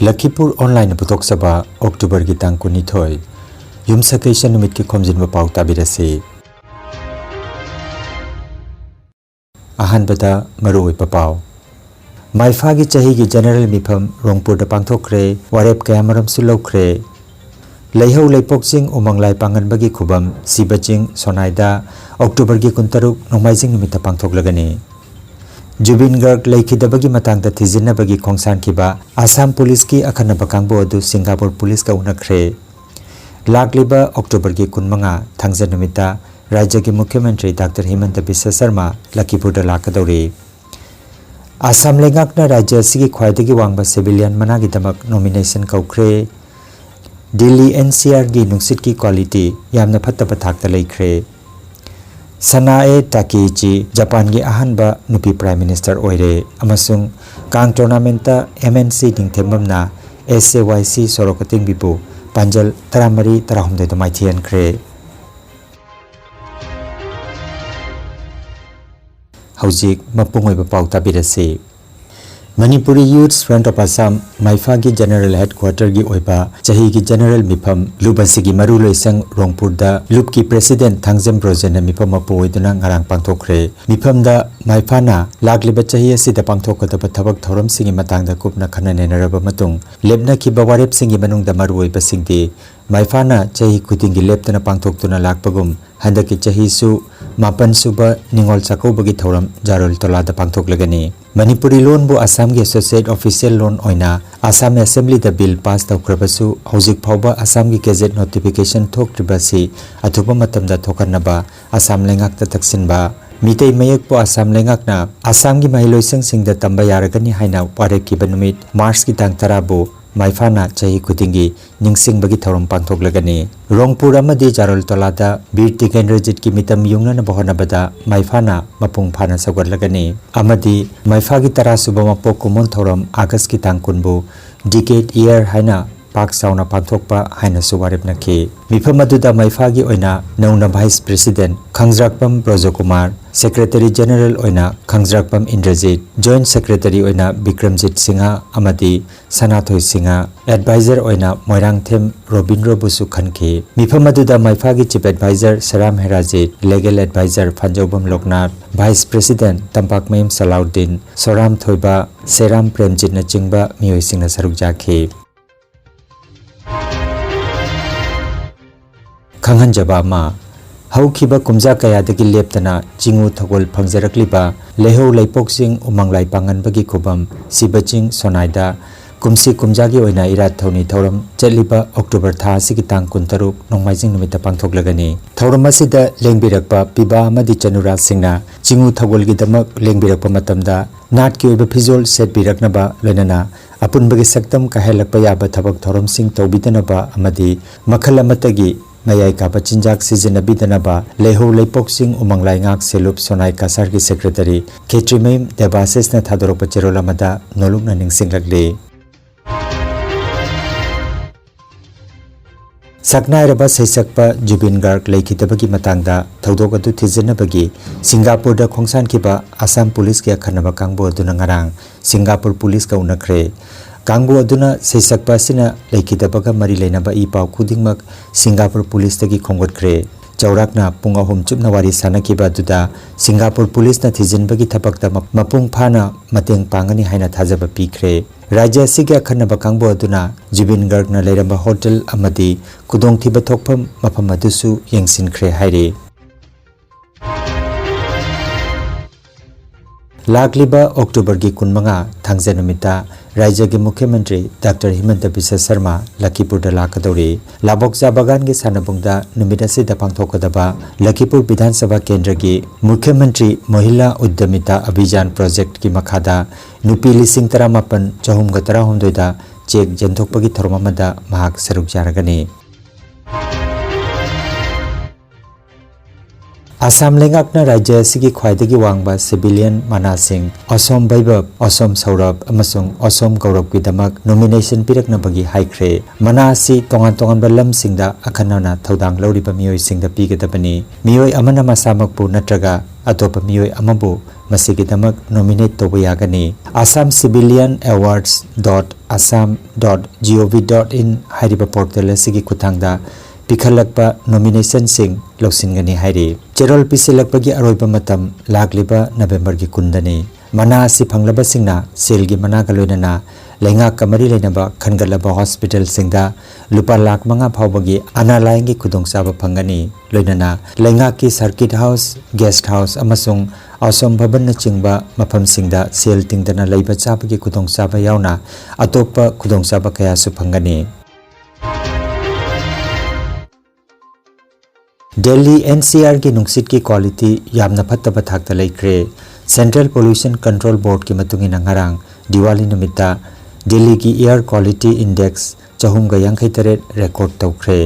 Lakhipur online putok saba October ki tang kunithoi yumsakation numit ki Khomjinba Pao tabirasi ahan bata maroi papao maifa gi chahi gi general mifam rongpur da pangthokre warep kamaram sulokre leihau leipoksing umanglai pangan bagi khubam sibaching sonaida October ki kuntaruk nongmaijing numita pangthoklagani Jubin Garg Lakhidabagi matangda thizinabagi khongsan kiba Assam Police ki akhanaba kangbo adu Singapore Police ka unakre lakliba October ki kunmanga thangja numita Rajya ki Mukhyamantri Dr. Himanta Biswa Sharma Lakhipur da lakadori Assam lengakna rajya sigi khwaidagi wangba civilian managi damak nomination kaukre Delhi NCR gi nungsit ki quality yamna phattaba thakta leikre Sanae Takeichi Japan gi ahanba nupi Prime Minister oire amasung kang tournament ta MNC dingthemamna SAYC sorokating bipu panjal taramari tarahumde to maithian kre Haujik mapungoi ba pau tabirase Manipuri Youth Front of Assam Maifa gi General Headquarter gi oiba chahi gi General Mifam Lubasi gi Maru Loisang Rongpur da Lup ki President Thangjem Brojen Mifam apoiduna ngarang pangthokre Mifam da Maifa na lakliba chahi asida pangthokata thabak thoram singi matang da kupna khanane naraba matung lebna ki bawarep singi manung da maru oiba singdi Maifa na chahi kutingi leptana pangthoktuna lakpagum handaki chahi su mapan suba ningol chakau bagi thoram jarol tola da pangthoklagani Manipuri loan bu Assam gi associate official loan oina Assam Assembly da bill pass tawkrabasu hojik phawba Assam gi gazette notification thoktribasi athuba matamda thokanaba Assam lengak ta taksinba mitei mayak po Assam lengak na Assam gi mahiloisang singda tamba yaragani haina warek ki banumit March ki tang tarabu Maifana chahi kutingi ningsing bagi thorum pangthoklagani Rongpur amadi jarol tolada Bir Tikendrajit ki mitam yungna na bahana bada Maifana mapung phana sagarlagani amadi Maifa gi tara suba mapok kumon thorum August ki tangkunbu decade year haina pak sauna pangthokpa haina suwarep nakhi mifam aduda Maifa gi oina nauna vice president Khangjrakpam Brojokumar secretary general oina Khangjrakpam Indrajit joint secretary oina Bikramjit Singha amadi Sanathoi Singha advisor oina Moirangthem Robindro Busu khanke mifam aduda Maifa gi chief advisor Saram Herajit legal advisor Phanjobam Loknath vice president Tampak Mayim Salaudin Soram Thoiba Seram Premjit na chingba mioi singna saruk jakhe Khanghanjaba ma haukiba kumja kaya dagi leptana jingu thagol phangjarakliba lehau leipoksing umanglai pangan bagi khubam sibaching sonaida kumsi kumjagi oina irat thoni thoram chaliba October tha sigi tang kuntaruk nongmaijing numita pangthoklagani thoram asida lengbirakpa piba amadi chanura singna jingu thagol gi damak lengbirakpa matamda nat ki oiba phizol set biraknaba lenana apunbagi saktam kahelakpa yaba thabak thoram sing tawbidanaba amadi makhal amatagi Mayai kapa chinjak sizinabidhanaba leho leipoksing umanglai ngak selup sonai kasar ki secretary Ketrimem Debasis na thadoropa cherolamada nolukna ningsinglakle Saknairaba saisakpa Jubin Garg Laikhitabagi matangda thodok adu thizinabagi Singapore da khongsan kiba Assam Police ki akhanaba kangbo aduna ngarang Singapore Police ka unakre Kangbo aduna saisakpa sina Laikhidabaga mari leinaba epao khudingmak Singapore Police tagi khongotkre chaurakna pung ahum chupna wari sanakiba duda Singapore Police na thijinbagi thapakta mapung phana mateng pangani haina thajaba pikre Rajya siga khanaba kangbo aduna Jubin Garg na leiramba hotel amadi kudong thiba thokpham mafam adusu yengsinkre haire Lakliba October ki kunmanga thangja numita Rajya ki Mukhyamantri Dr. Himanta Biswa Sharma Lakhipur da lakadori Labokja bagan ki sanabungda numita sida pangthokadaba Lakhipur Vidhan Sabha Kendra ki Mukhyamantri Mahila Uddamita Abhijan Project ki makhada nupi lising taramapan chahum gatara humdoida chek jenthokpagi thormamada mahak saruk jaragani Assam lengakna rajya asigi khwaidagi wangba civilian manasing Asom Baibab, Asom Saurab amasung Asom Gaurab gidamak nomination piraknabagi haikre. Mana asi tongan balam singda akhanana thaudang lauriba miyoi singda pigadabani. Miyoi amana masamakpu natraga atopa miyoi amabu masigidamak nominate toba yagani. Assam Civilian Awards.assam.gov.in hariba portal asigi kuthangda Pikhalakpa nomination sing Loksingani Hari. Cherol Pisilakpagi Aroiba Matam Lagliba November gi Kundani. Mana si Panglaba Singna, Silgi Managaloinana, Lenga Kamari Lenaba, Kangalaba Hospital Singda, Lupa Lak Manga Pawbagi, Analayingi Kudong Saba Pangani, Loinana, Lenga Ki Circuit House, Guest House, Amasung, Asom Baban Chingba, Mapam Singda, Sil Tingdana Laiba Sabagi Kudong Saba Yauna, Atopa Kudong Saba Kayasu Pangani. Delhi NCR की नुक्सित की quality यामना फत्तबा थाकता लेख्रे. Central pollution control board की मतुंगी नंगारांग दिवाली निमित्ता दिल्ली की एयर क्वालिटी इंडेक्स 483 रिकॉर्ड तौख्रे.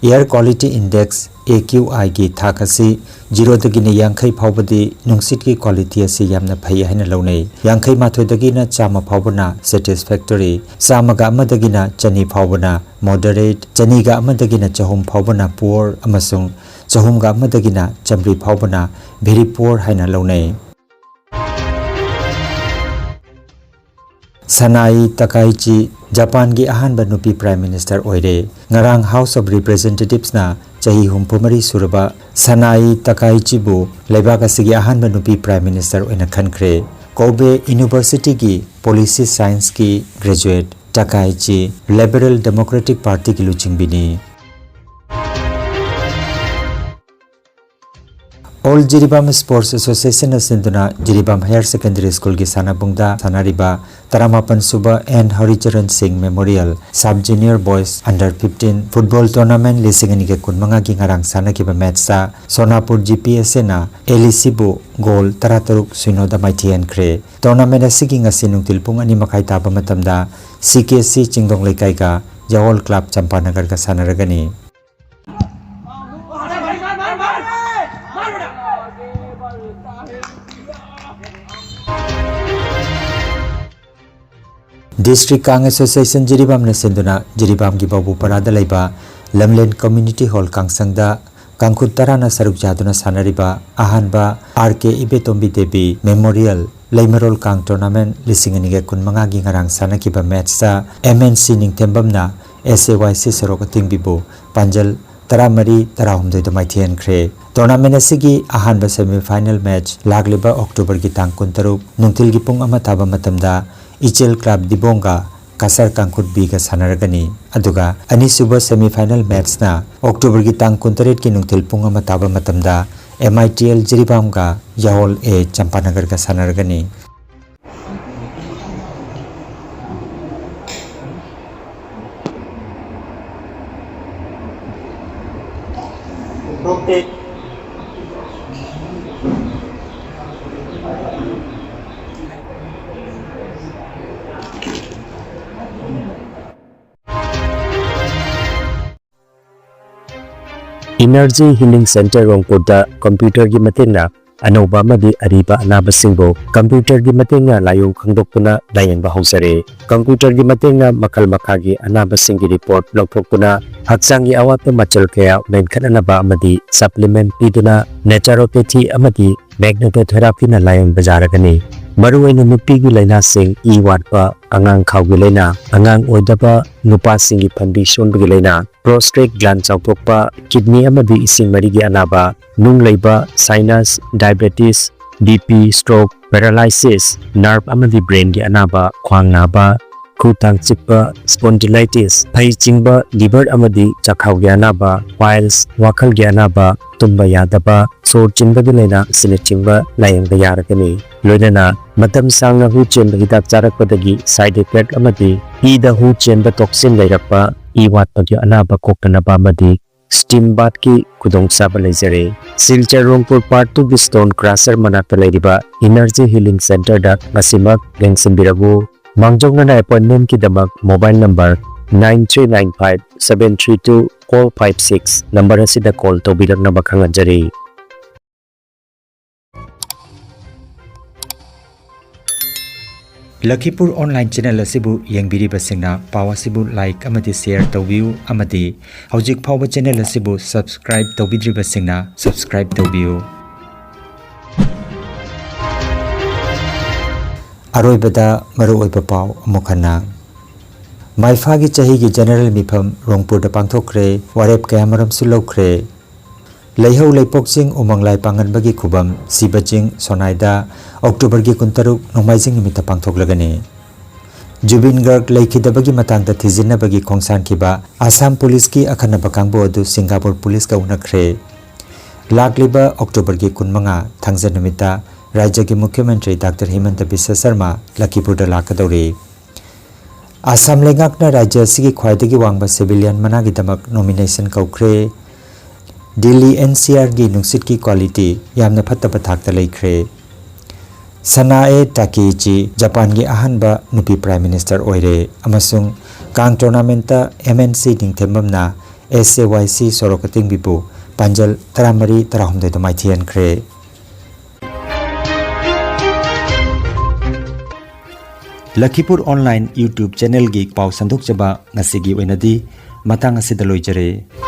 एयर क्वालिटी इंडेक्स AQI की थाकसी 0 दगिने यांखै फावबदी नुक्सित की क्वालिटी असी यामना फै हैना लौनै. यांखै माथोय दगिना चामा फावबना सैटिस्फैक्टरी, चामागा अमदगिना चनी फावबना मॉडरेट, चनीगा अमदगिना चहुम फावबना पुअर अमसुंग चहुमगा अमदगिना चमरी फावबना भेरी पुअर हैना लौनै. Sanai Takaichi Japan gi ahanba nupi Prime Minister oire. Ngarang House of Representatives na chahi humpumari suraba Sanai Takaichi bu lebaga sigi ahanba nupi Prime Minister oina khankre. Kobe University gi Policy Science ki graduate Takaichi Liberal Democratic Party ki luchingbini. All Jiribam Sports Association asinduna Jiribam Higher Secondary School ki sanabungda sanariba Taramapan Suba and Haricharan Singh Memorial Sub Junior Boys Under 15 Football Tournament lisingani ke kunmanga ki ngarang sana ki match sa Sonapur GPS na Elisibu goal tarataruk suinoda maitian kre. Tournament asigi ngasinung tilpung ani makai taba matamda CKC Chingdong Lekai ka Jawol Club Champanagar ka sanaragani. District Kang Association Jiribam na senduna Jiribam gi babu parada laiba Lamlen Community Hall Kangsangda Kangkutara na saruk jaduna sanariba ahanba RK Ibetombi Devi Memorial Laimarol Kang Tournament lisingani ge kunmanga gi ngarang sanakiba match sa MNC Ningthembam na SAYC Sarokating Bibu Panjal Taramari Tarahumdoi Maithian Kre. Tournament asigi ahanba semi final match lagliba October gi tang kuntaruk nungtil gi pung ama taba matamda Ichel Club Dibonga Kasar Kangkut Biga Sanaragani. Aduga Anisuba semi final match na October gi tang kuntaret ki nungtil punga mataba matamda MITL Jiribam ga Yahol A Champanagar ka Sanaragani. Energy Healing Center Rongpurda computer gi matenga anoba madi ariba anaba singbo computer gi matenga layong khangdokpuna layengba hausare. Computer gi matenga makal makhagi anaba singi report lokthokpuna haksangi awat machal kaya menkhanaba amadi supplement piduna naturopathy amadi magnetotherapy na layeng bajaragani. Maruwaina nupigi laina sing iwatpa angang khawgi laina angang oidaba nupa singi phambi sonbagi laina prostate gland chawthokpa kidney amadi ising marigi anaba nung leiba sinus diabetes BP stroke paralysis nerve amadi brain gi anaba khwang naba khutang chikpa spondylitis phai chingba liver amadi chakhau gi anaba piles wakhal gi anaba tumba yadaba sor chinba gi laina sine chingba layang da yarakani. Loinana matam sangna hu chenba hidak charakpadagi side effect amadi ida hu chenba toxin lairakpa iwatpa gi anaba koktanaba amadi steam bath ki kudongchaba leijare. Silchar Rongpur Part 2 gi stone crusher manakta leiriba Energy Healing Center da ngasimak gengsimbirabu. Mangjongna appointment ki damak mobile number 9395 732 456 number asida call tobirang na bakhanganjari. Lakhipur online channel asibu yengbiriba singna paw asibu like amati share tawbiu amati hojik phawba channel asibu subscribe tawbidriba singna subscribe tawbiu Aroibada maru oiba paw amukhana Maifagi chahi gi general mifam Rongpur da pangthokre warep kayamaram sulokre Leihau leipokjing umanglai panganbagi khubam sibajing sonaida October gi kuntaruk nongmaijing nimita pangthoklagani Jubin Garg leikidabagi matangda thijinnabagi khongsan kiba Assam Police ki akhanaba kangbo adu Singapore Police ka unakre Lakliba October gi kunmanga thangja nimita Rajya ki Mukhyamantri Dr. Himanta Biswa Sharma Lakhipur da lakadori Assam lengakna rajya sigi khwaidagi wangba civilian managi damak nomination kaukre Delhi NCR gi nungsit ki quality yamna phattaba thakta leikre Sanae Takeichi Japan gi ahanba nupi prime minister oire amasung kang tournament ta MNC dingthembamna SAYC sorokating bipu panjal 13 da maithian kre Lakhipur online YouTube channel gi paw sanduk chaba ngasigi oinadi matang asida loijare